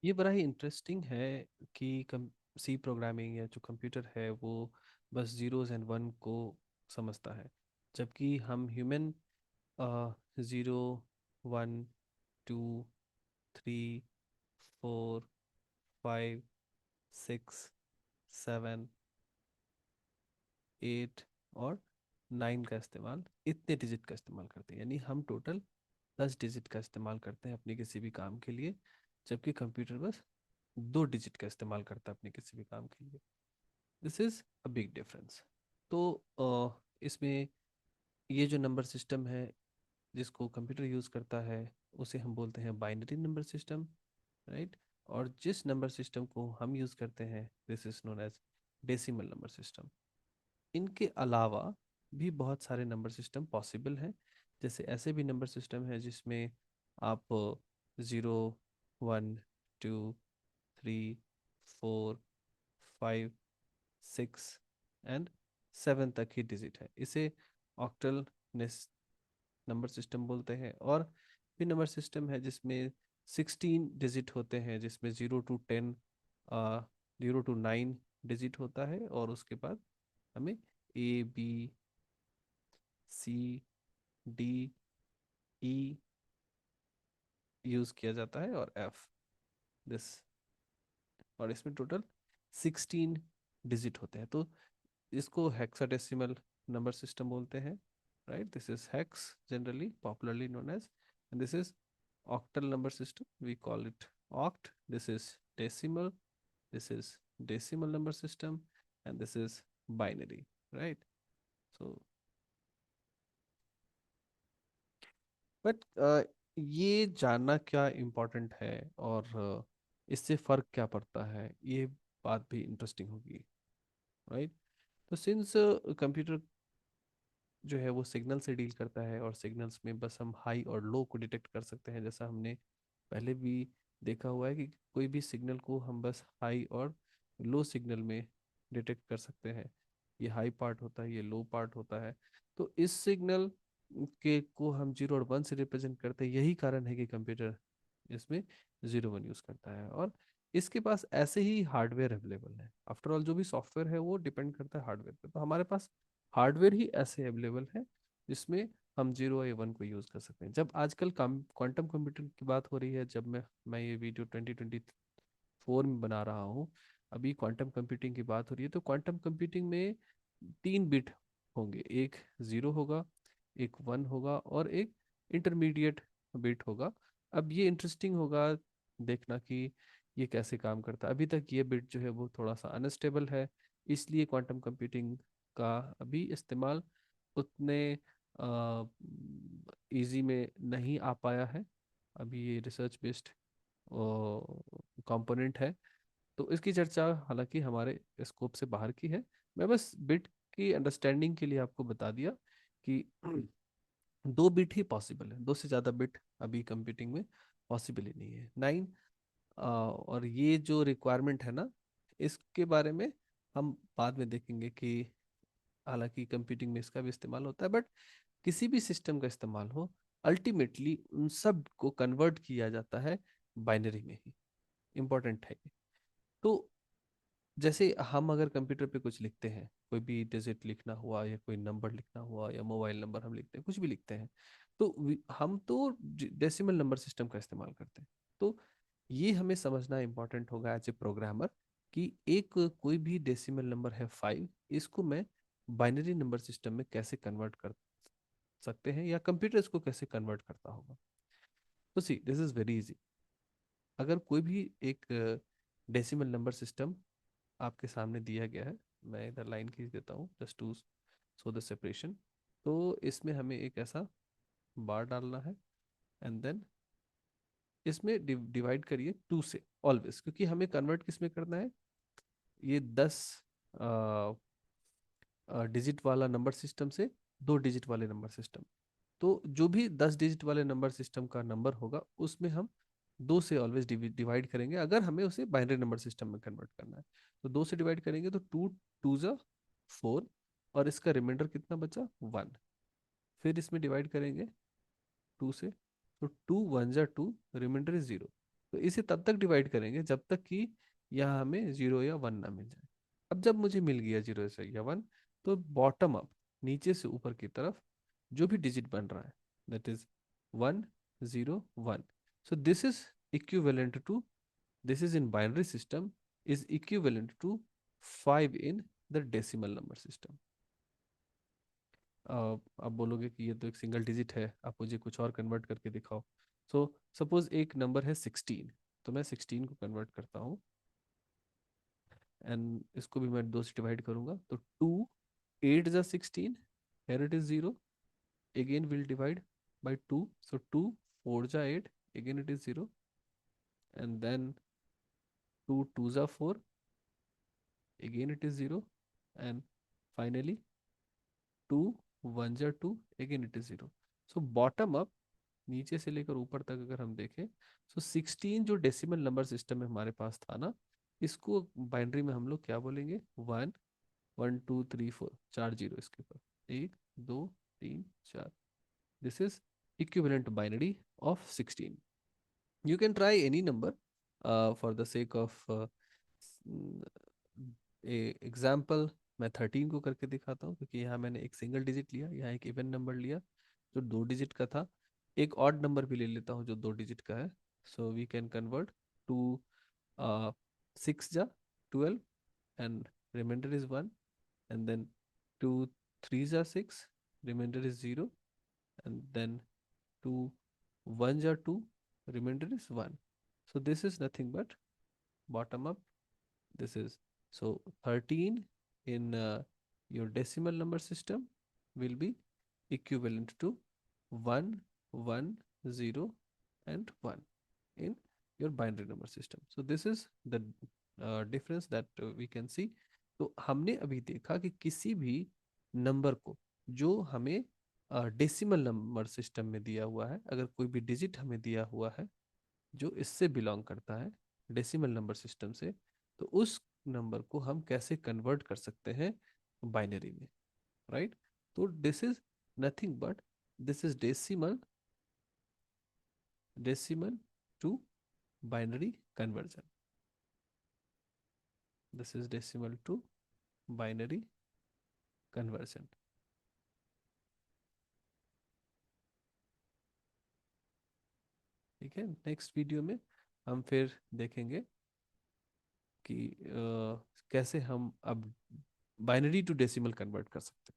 ये बड़ा ही इंटरेस्टिंग है कि सी प्रोग्रामिंग या जो कंप्यूटर है वो बस जीरोज एंड वन को समझता है, जबकि हम human zero, one, two, three, four, five, six, seven, eight और नाइन का इस्तेमाल, इतने डिजिट का इस्तेमाल करते हैं। यानी हम टोटल 10 डिजिट का इस्तेमाल करते हैं अपने किसी भी काम के लिए, जबकि कंप्यूटर बस 2 डिजिट का इस्तेमाल करता है अपने किसी भी काम के लिए। This is a big difference. तो इसमें ये जो नंबर सिस्टम है जिसको कंप्यूटर यूज़ करता है, उसे हम बोलते हैं बाइनरी नंबर सिस्टम, राइट। और जिस नंबर सिस्टम को हम यूज़ करते हैं, this is known as decimal number system. इनके अलावा भी बहुत सारे नंबर सिस्टम पॉसिबल हैं। जैसे ऐसे भी नंबर सिस्टम है जिसमें आप zero, one, two, three, four, five, six and seven तक ही डिजिट है। इसे ऑक्टल नंबर सिस्टम बोलते हैं। और भी नंबर सिस्टम है जिसमें 16 डिजिट होते हैं, जिसमें 0 to 10, 0 to 9 डिजिट होता है, और उसके बाद हमें A B C D E use किया जाता है, और F, दिस। और इसमें टोटल 16 डिजिट होते हैं। तो इसको हेक्साडेसिमल नंबर सिस्टम बोलते हैं, right. This is hex generally popularly known as, and this is octal number system, we call it oct. This is decimal, this is decimal number system, and this is binary, right. So but ये जानना क्या important है, और इससे फर्क क्या पड़ता है, ये बात भी इंटरेस्टिंग होगी, राइट। तो सिंस कंप्यूटर जो है वो सिग्नल से डील करता है, और सिग्नल्स में बस हम हाई और लो को डिटेक्ट कर सकते हैं, जैसा हमने पहले भी देखा हुआ है कि कोई भी सिग्नल को हम बस हाई और लो सिग्नल में डिटेक्ट कर सकते हैं। ये हाई पार्ट होता है, ये लो पार्ट होता है। तो इस सिग्नल के को हम 0 और 1 से रिप्रेजेंट करते हैं। यही कारण है कि कंप्यूटर इसमें 0 1 यूज़ करता है, और इसके पास ऐसे ही हार्डवेयर अवेलेबल है। आफ्टर ऑल जो भी सॉफ्टवेयर है वो डिपेंड करता है हार्डवेयर पे। तो हमारे पास हार्डवेयर ही ऐसे अवेलेबल है जिसमें हम 0 या 1 को यूज़ कर सकते हैं। जब आजकल क्वांटम कंप्यूटर की बात हो रही है, जब मैं ये वीडियो 2024 में बना रहा हूँ, अभी क्वांटम कंप्यूटिंग की बात हो रही है। तो क्वांटम कंप्यूटिंग में 3 बिट होंगे, एक ज़ीरो होगा, एक वन होगा, और एक इंटरमीडिएट बिट होगा। अब ये इंटरेस्टिंग होगा देखना कि ये कैसे काम करता है। अभी तक ये बिट जो है वो थोड़ा सा अनस्टेबल है, इसलिए क्वांटम कंप्यूटिंग का अभी इस्तेमाल उतने इजी में नहीं आ पाया है। अभी ये रिसर्च बेस्ड कंपोनेंट है, तो इसकी चर्चा हालांकि हमारे स्कोप से बाहर की है। मैं बस बिट की अंडरस्टैंडिंग के लिए आपको बता दिया कि 2 बिट ही पॉसिबल है, 2 से ज़्यादा बिट अभी कंप्यूटिंग में पॉसिबल ही नहीं है। 9, और ये जो रिक्वायरमेंट है ना, इसके बारे में हम बाद में देखेंगे कि हालांकि कंप्यूटिंग में इसका भी इस्तेमाल होता है, बट किसी भी सिस्टम का इस्तेमाल हो, अल्टीमेटली उन सब को कन्वर्ट किया जाता है बाइनरी में ही। इम्पोर्टेंट है ये। तो जैसे हम अगर कंप्यूटर पे कुछ लिखते हैं, कोई भी डिजिट लिखना हुआ या कोई नंबर लिखना हुआ या मोबाइल नंबर हम लिखते हैं, कुछ भी लिखते हैं, तो हम तो डेसिमल नंबर सिस्टम का इस्तेमाल करते हैं। तो ये हमें समझना इम्पोर्टेंट होगा एज ए प्रोग्रामर कि एक कोई भी डेसिमल नंबर है 5, इसको मैं बाइनरी नंबर सिस्टम में कैसे कन्वर्ट कर सकते हैं, या कंप्यूटर इसको कैसे कन्वर्ट करता होगा। तो see this is very easy. अगर कोई भी एक डेसिमल नंबर सिस्टम आपके सामने दिया गया है, मैं इधर लाइन खींच देता हूँ just to show the separation. तो इसमें हमें एक ऐसा बार डालना है, एंड देन इसमें डिवाइड करिए 2 से ऑलवेज, क्योंकि हमें कन्वर्ट किस में करना है, ये 10 डिजिट वाला नंबर सिस्टम से 2 डिजिट वाले नंबर सिस्टम। तो जो भी 10 डिजिट वाले नंबर सिस्टम का नंबर होगा उसमें हम 2 से ऑलवेज डिवाइड करेंगे, अगर हमें उसे बाइनरी नंबर सिस्टम में कन्वर्ट करना है। तो 2 से डिवाइड करेंगे तो 2 2 ज़ा 4, और इसका रिमाइंडर कितना बचा, 1। फिर इसमें डिवाइड करेंगे 2 से, तो 2 1 ज़ा 2, रिमाइंडर इज 0। तो तो इसे तब तक डिवाइड करेंगे जब तक कि यहाँ हमें जीरो या वन ना मिल जाए। अब जब मुझे मिल गया जीरो से या वन, तो बॉटम अप, नीचे से ऊपर की तरफ जो भी डिजिट बन रहा है, that is one, zero, one, so this is equivalent to, this is in binary system, is equivalent to 5 in the decimal number system. आप बोलोगे कि ये तो एक सिंगल डिजिट है, आप मुझे कुछ और कन्वर्ट करके दिखाओ। सो सपोज एक नंबर है 16, तो मैं 16 को कन्वर्ट करता हूँ, एंड इसको भी मैं दो से डिवाइड करूंगा, तो टू एट जा 16, here it is 0, again we'll divide by 2, so 2 4 जा 8, again it is 0, and then 2 2 जा 4, again it is 0, and finally 2 1 जा 2, again it is 0. So bottom up, नीचे से लेकर ऊपर तक अगर हम देखें, सो 16 जो डेसिमल नंबर सिस्टम में हमारे पास था ना, इसको बाइनरी में हम लोग क्या बोलेंगे, one, one two three four, चार जीरो इसके ऊपर, एक दो तीन चार, this is equivalent binary of 16. You can try any number for the sake of a example. मैं 13 को करके दिखाता हूँ, क्योंकि यहाँ मैंने एक सिंगल डिजिट लिया, यहाँ एक इवन नंबर लिया जो दो डिजिट का था, एक ऑड नंबर भी ले लेता हूँ जो दो डिजिट का है. So we can convert two six जा 12, and remainder is one, and then two three जा six, remainder is zero, and then two one ja 2, remainder is 1. So this is nothing but bottom up. This is, so 13 in your decimal number system will be equivalent to 1 1 0 and 1 in your binary number system. So this is the difference that we can see. तो हमने अभी देखा कि किसी भी number को जो हमें डेसिमल नंबर सिस्टम में दिया हुआ है, अगर कोई भी डिजिट हमें दिया हुआ है जो इससे बिलोंग करता है डेसिमल नंबर सिस्टम से, तो उस नंबर को हम कैसे कन्वर्ट कर सकते हैं बाइनरी में, राइट? तो this is nothing but, this is decimal to binary conversion. This is decimal to binary conversion. ठीक है, नेक्स्ट वीडियो में हम फिर देखेंगे कि कैसे हम अब बाइनरी टू डेसिमल कन्वर्ट कर सकते हैं.